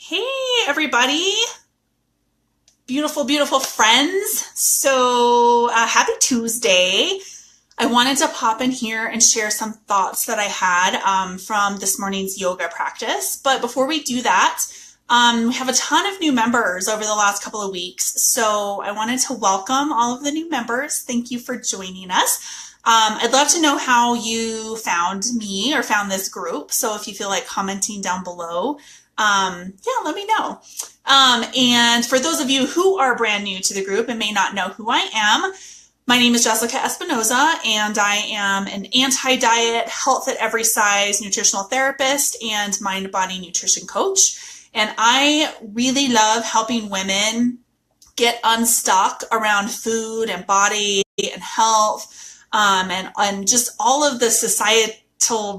Hey, everybody. Beautiful, beautiful friends. So, happy Tuesday. I wanted to pop in here and share some thoughts that I had from this morning's yoga practice. But before we do that, we have a ton of new members over the last couple of weeks. So I wanted to welcome all of the new members. Thank you for joining us. I'd love to know how you found me or found this group. So if you feel like commenting down below, yeah, let me know. And for those of you who are brand new to the group and may not know who I am, my name is Jessica Espinoza, and I am an anti-diet, health at every size nutritional therapist and mind-body nutrition coach. And I really love helping women get unstuck around food and body and health, and just all of the societal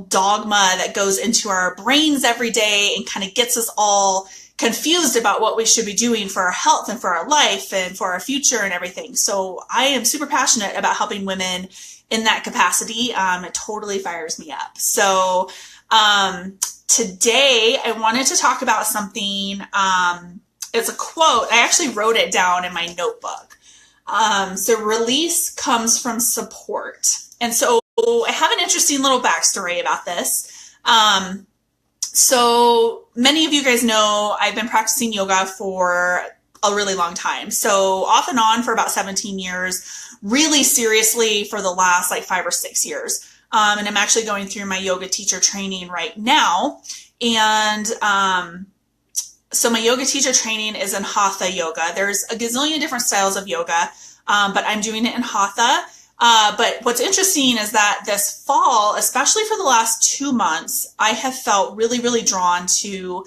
dogma that goes into our brains every day and kind of gets us all confused about what we should be doing for our health and for our life and for our future and everything. So I am super passionate about helping women in that capacity. It totally fires me up. So today I wanted to talk about something. It's a quote. I actually wrote it down in my notebook. So release comes from support. And so I have an interesting little backstory about this. So many of you guys know I've been practicing yoga for a really long time. So off and on for about 17 years, really seriously for the last like 5 or 6 years. And I'm actually going through my yoga teacher training right now. And so my yoga teacher training is in Hatha yoga. There's a gazillion different styles of yoga, but I'm doing it in Hatha. But what's interesting is that this fall, especially for the last 2 months, I have felt really, really drawn to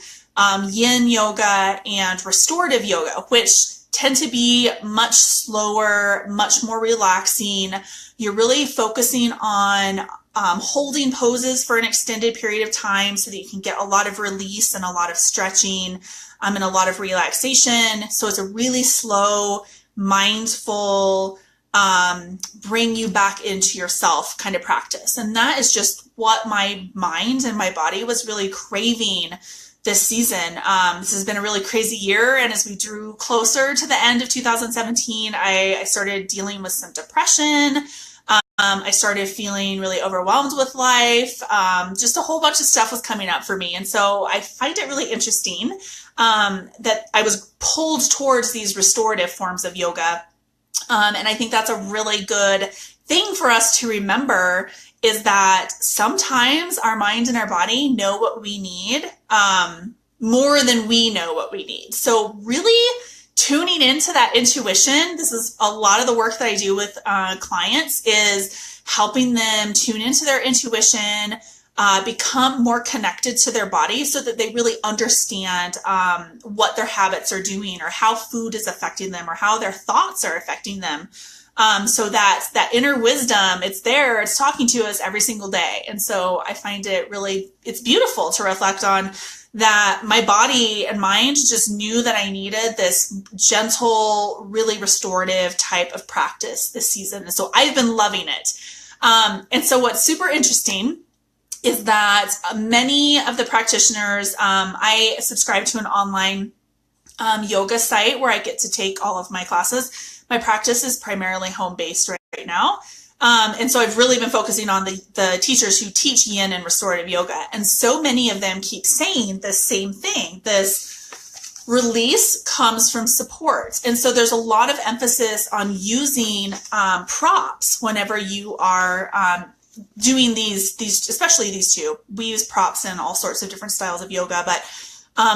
yin yoga and restorative yoga, which tend to be much slower, much more relaxing. You're really focusing on holding poses for an extended period of time so that you can get a lot of release and a lot of stretching and a lot of relaxation. So it's a really slow, mindful, bring you back into yourself kind of practice. And that is just what my mind and my body was really craving this season. This has been a really crazy year. And as we drew closer to the end of 2017, I started dealing with some depression. I started feeling really overwhelmed with life. Just a whole bunch of stuff was coming up for me. And so I find it really interesting that I was pulled towards these restorative forms of yoga. And I think that's a really good thing for us to remember, is that sometimes our mind and our body know what we need more than we know what we need. So really tuning into that intuition. This is a lot of the work that I do with clients, is helping them tune into their intuition, become more connected to their body so that they really understand what their habits are doing or how food is affecting them or how their thoughts are affecting them. So that inner wisdom, it's there, it's talking to us every single day. And so I find it's beautiful to reflect on that. My body and mind just knew that I needed this gentle, really restorative type of practice this season. And so I've been loving it. And so what's super interesting is that many of the practitioners, I subscribe to an online yoga site where I get to take all of my classes. My practice is primarily home-based right now. And so I've really been focusing on the teachers who teach yin and restorative yoga. And so many of them keep saying the same thing. This release comes from support. And so there's a lot of emphasis on using props whenever you are doing these, especially these two. We use props in all sorts of different styles of yoga, but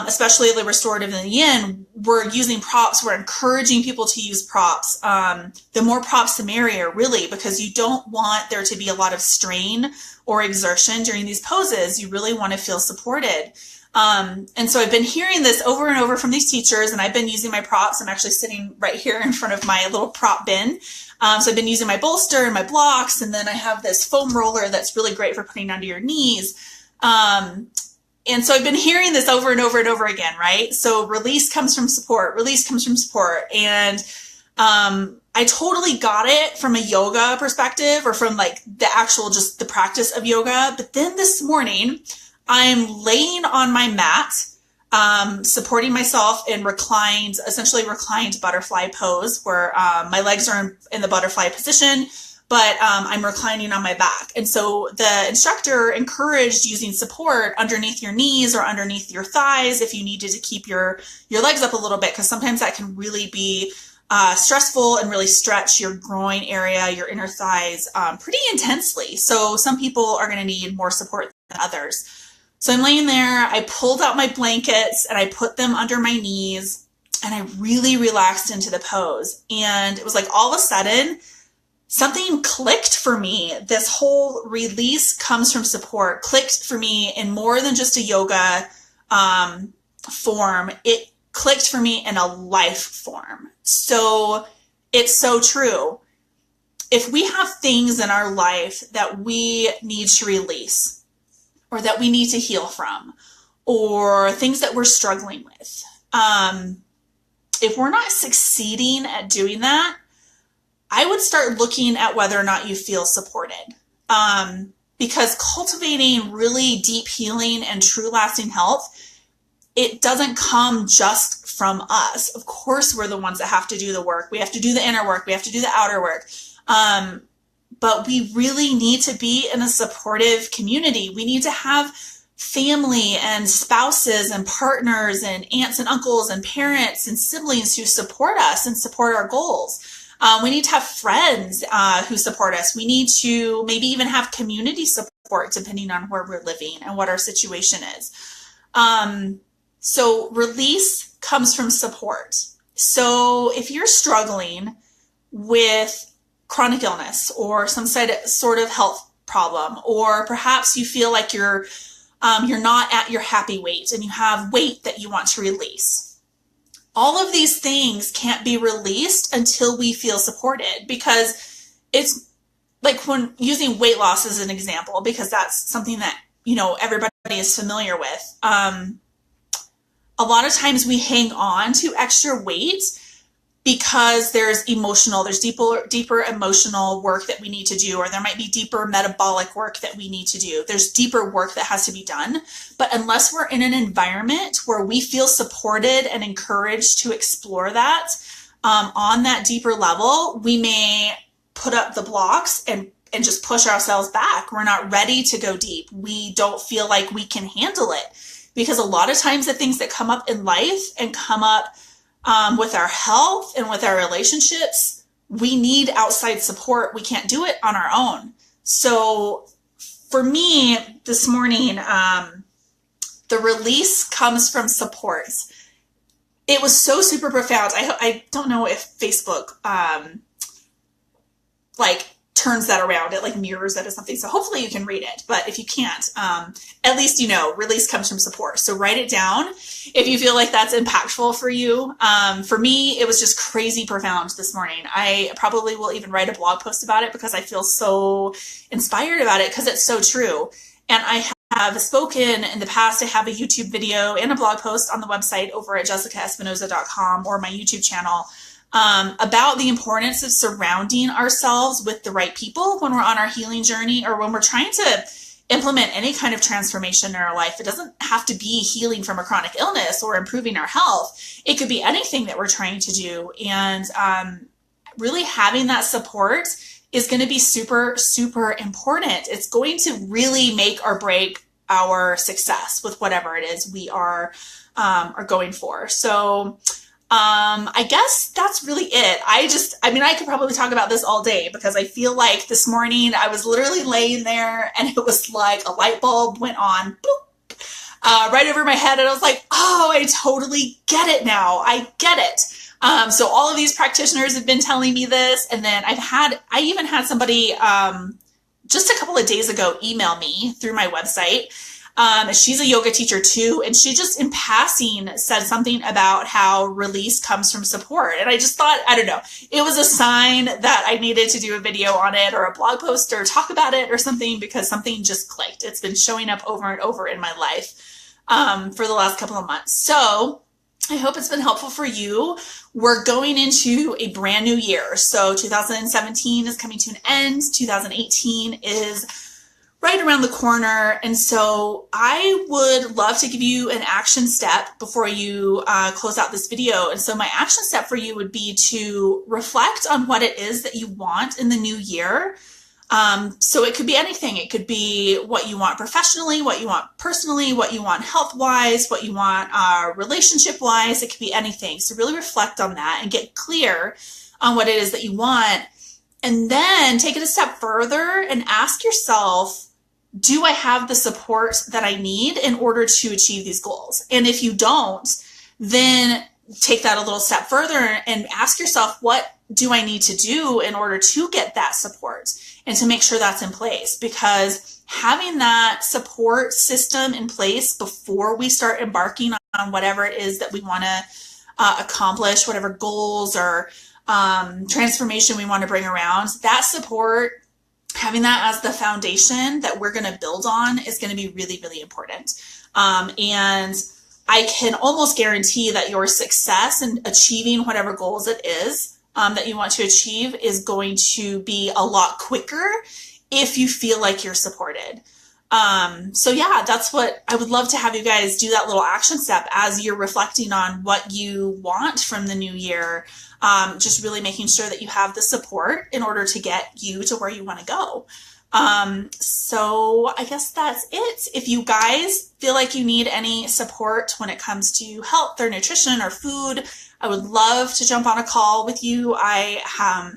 especially the restorative and the yin, we're using props. We're encouraging people to use props. The more props, the merrier, really, because you don't want there to be a lot of strain or exertion during these poses. You really want to feel supported. And so I've been hearing this over and over from these teachers, and I've been using my props. I'm actually sitting right here in front of my little prop bin. So I've been using my bolster and my blocks, and then I have this foam roller that's really great for putting under your knees. And so I've been hearing this over and over and over again, right? So release comes from support, release comes from support. And I totally got it from a yoga perspective, or from like the actual, just the practice of yoga. But then this morning, I'm laying on my mat. supporting myself in essentially reclined butterfly pose, where my legs are in the butterfly position, but I'm reclining on my back. And so the instructor encouraged using support underneath your knees or underneath your thighs if you needed to keep your legs up a little bit, because sometimes that can really be stressful and really stretch your groin area, your inner thighs pretty intensely. So some people are going to need more support than others. So I'm laying there, I pulled out my blankets and I put them under my knees and I really relaxed into the pose. And it was like all of a sudden, something clicked for me. This whole release comes from support clicked for me in more than just a yoga form. It clicked for me in a life form. So it's so true. If we have things in our life that we need to release, or that we need to heal from, or things that we're struggling with, if we're not succeeding at doing that, I would start looking at whether or not you feel supported. Because cultivating really deep healing and true lasting health, it doesn't come just from us. Of course, we're the ones that have to do the work. We have to do the inner work. We have to do the outer work. But we really need to be in a supportive community. We need to have family and spouses and partners and aunts and uncles and parents and siblings who support us and support our goals. We need to have friends who support us. We need to maybe even have community support depending on where we're living and what our situation is. So release comes from support. So if you're struggling with chronic illness or some sort of health problem, or perhaps you feel like you're not at your happy weight and you have weight that you want to release, all of these things can't be released until we feel supported, because it's like when using weight loss as an example, because that's something that, everybody is familiar with. A lot of times we hang on to extra weight because there's deeper emotional work that we need to do, or there might be deeper metabolic work that we need to do. There's deeper work that has to be done. But unless we're in an environment where we feel supported and encouraged to explore that on that deeper level, we may put up the blocks and just push ourselves back. We're not ready to go deep. We don't feel like we can handle it, because a lot of times the things that come up in life and come up with our health and with our relationships, we need outside support. We can't do it on our own. So for me this morning, the release comes from support. It was so super profound. I don't know if Facebook turns that around. It mirrors it or something. So hopefully you can read it. But if you can't, at least release comes from support. So write it down if you feel like that's impactful for you. For me, it was just crazy profound this morning. I probably will even write a blog post about it because I feel so inspired about it, because it's so true. And I have spoken in the past. I have a YouTube video and a blog post on the website over at jessicaespinoza.com or my YouTube channel about the importance of surrounding ourselves with the right people when we're on our healing journey, or when we're trying to implement any kind of transformation in our life. It doesn't have to be healing from a chronic illness or improving our health. It could be anything that we're trying to do. And really having that support is going to be super, super important. It's going to really make or break our success with whatever it is we are going for. So I guess that's really it. I could probably talk about this all day, because I feel like this morning I was literally laying there and it was like a light bulb went on, boop, right over my head. And I was like, oh, I totally get it now. I get it. So all of these practitioners have been telling me this. And then I even had somebody, just a couple of days ago email me through my website. She's a yoga teacher too. And she just in passing said something about how release comes from support. And I just thought, I don't know, it was a sign that I needed to do a video on it or a blog post or talk about it or something, because something just clicked. It's been showing up over and over in my life, for the last couple of months. So I hope it's been helpful for you. We're going into a brand new year. So 2017 is coming to an end. 2018 is right around the corner. And so I would love to give you an action step before you close out this video. And so my action step for you would be to reflect on what it is that you want in the new year. So it could be anything. It could be what you want professionally, what you want personally, what you want health-wise, what you want relationship-wise. It could be anything. So really reflect on that and get clear on what it is that you want. And then take it a step further and ask yourself, do I have the support that I need in order to achieve these goals? And if you don't, then take that a little step further and ask yourself, what do I need to do in order to get that support and to make sure that's in place? Because having that support system in place before we start embarking on whatever it is that we want to accomplish, whatever goals or transformation we want to bring around, that support, having that as the foundation that we're going to build on is going to be really, really important. And I can almost guarantee that your success in achieving whatever goals it is that you want to achieve is going to be a lot quicker if you feel like you're supported. So yeah, that's what I would love to have you guys do, that little action step as you're reflecting on what you want from the new year. Just really making sure that you have the support in order to get you to where you want to go. So I guess that's it. If you guys feel like you need any support when it comes to health or nutrition or food, I would love to jump on a call with you. I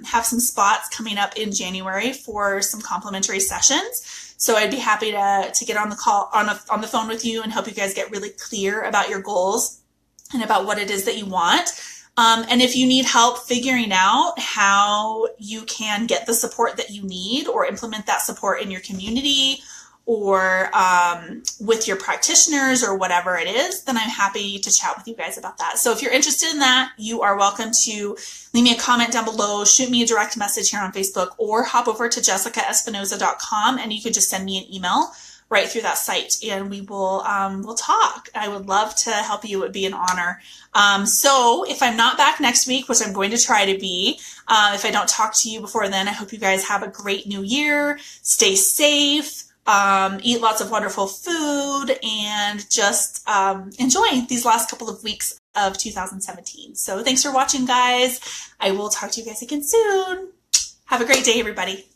have some spots coming up in January for some complimentary sessions. So I'd be happy to get on the call, on the phone with you and help you guys get really clear about your goals and about what it is that you want. And if you need help figuring out how you can get the support that you need or implement that support in your community or with your practitioners or whatever it is, then I'm happy to chat with you guys about that. So if you're interested in that, you are welcome to leave me a comment down below, shoot me a direct message here on Facebook, or hop over to jessicaespinoza.com and you can just send me an email right through that site and we will we'll talk. I would love to help you. It would be an honor. So if I'm not back next week, which I'm going to try to be, if I don't talk to you before then, I hope you guys have a great new year. Stay safe. Eat lots of wonderful food and just enjoy these last couple of weeks of 2017. So thanks for watching, guys. I will talk to you guys again soon. Have a great day, everybody.